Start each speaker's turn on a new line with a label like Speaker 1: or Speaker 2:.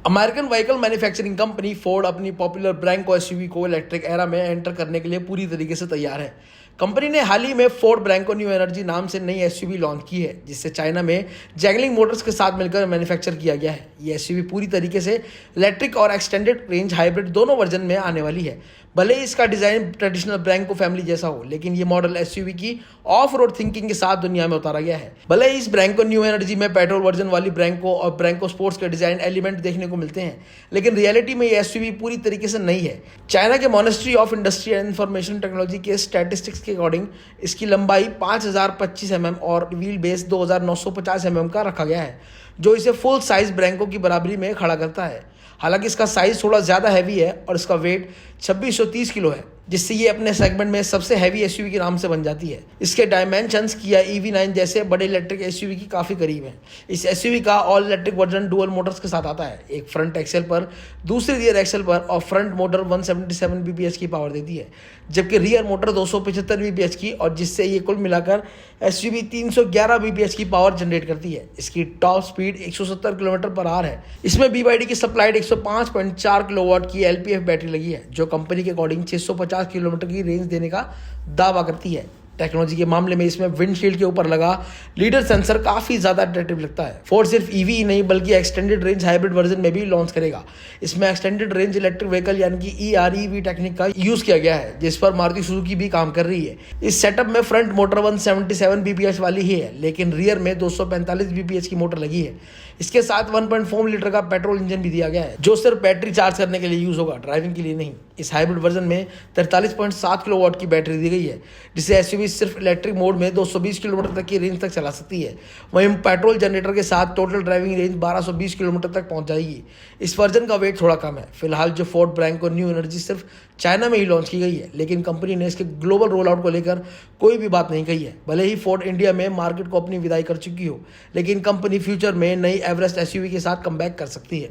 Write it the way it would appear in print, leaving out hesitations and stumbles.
Speaker 1: American vehicle manufacturing company Ford अपनी popular Branco SUV को electric era में enter करने के लिए पूरी तरीके से तैयार है। कंपनी ने हाल ही में फोर्ड ब्रैंको न्यू एनर्जी नाम से नई एसयूवी लॉन्च की है, जिससे चाइना में जैगलिंग मोटर्स के साथ मिलकर मैन्युफैक्चर किया गया है। ये एसयूवी पूरी तरीके से इलेक्ट्रिक और एक्सटेंडेड रेंज हाइब्रिड दोनों वर्जन में आने वाली है। भले ही इसका डिजाइन ट्रेडिशनल ब्रैंको फैमिली जैसा हो, लेकिन ये मॉडल एसयूवी की ऑफ रोड थिंकिंग के साथ दुनिया में उतारा गया है। भले ही इस ब्रैंको न्यू एनर्जी में पेट्रोल वर्जन वाली ब्रैंको और ब्रैंको स्पोर्ट्स के डिजाइन एलिमेंट देखने को मिलते हैं, लेकिन रियलिटी में ये एसयूवी पूरी तरीके से नई है। चाइना के ministry of industry and information technology के स्टैटिस्टिक्स के अकॉर्डिंग इसकी लंबाई 5025 mm और व्हील बेस 2950 mm का रखा गया है, जो इसे फुल साइज ब्रैंको की बराबरी में खड़ा करता है। हालांकि इसका साइज थोड़ा ज़्यादा हैवी है और इसका वेट 2630 किलो है, जिससे ये अपने सेगमेंट में सबसे हैवी एसयूवी के नाम से बन जाती है। इसके डायमेंशंस किया EV9 जैसे बड़े इलेक्ट्रिक एसयूवी की काफ़ी करीब हैं। इस एसयूवी का all electric version dual Motors के साथ आता है, एक फ्रंट एक्सेल पर दूसरी रियर एक्सेल पर, और फ्रंट मोटर 177 bps की पावर देती है, जबकि रियर मोटर 275 bps की, और जिससे ये कुल मिलाकर एसयूवी 311 bps की पावर जनरेट करती है। इसकी टॉप स्पीड 170 km/h है। इसमें BYD की सप्लाइड 105.4 किलोवाट की LPF बैटरी लगी है, जो कंपनी के अकॉर्डिंग 650 किलोमीटर की रेंज देने का दावा करती है। टेक्नोलॉजी के मामले में इसमें विंडशील्ड के ऊपर लगा लीडर सेंसर काफ़ी ज़्यादा अट्रैक्टिव लगता है। फोर्ड सिर्फ EV ही नहीं बल्कि एक्सटेंडेड रेंज हाइब्रिड वर्जन में भी लॉन्च करेगा। इसमें एक्सटेंडेड रेंज इलेक्ट्रिक व्हीकल यानी कि EREV टेक्निक का यूज़ किया गया है, जिस पर मारुति सुजुकी भी काम कर रही है। इस सेटअप में फ्रंट मोटर 177 bps वाली ही है, लेकिन रियर में 245 bps की मोटर लगी है। इसके साथ 1.4 लीटर का पेट्रोल इंजन भी दिया गया है, जो सिर्फ बैटरी चार्ज करने के लिए यूज़ होगा, ड्राइविंग के लिए नहीं। इस हाइब्रिड वर्जन में 43.7 किलोवाट की बैटरी दी गई है, जिसे एसयूवी सिर्फ इलेक्ट्रिक मोड में 220 किलोमीटर तक की रेंज तक चला सकती है। वहीं पेट्रोल जनरेटर के साथ टोटल ड्राइविंग रेंज 1220 किलोमीटर तक पहुंच जाएगी। इस वर्जन का वेट थोड़ा कम है। फिलहाल जो फोर्ड ब्रैंको न्यू एनर्जी सिर्फ चाइना में ही लॉन्च की गई है, लेकिन कंपनी ने इसके ग्लोबल रोल आउट को लेकर कोई भी बात नहीं कही है। भले ही फोर्ड इंडिया में मार्केट को अपनी विदाई कर चुकी हो, लेकिन कंपनी फ्यूचर में नई एवरेस्ट एसयूवी के साथ कमबैक कर सकती है।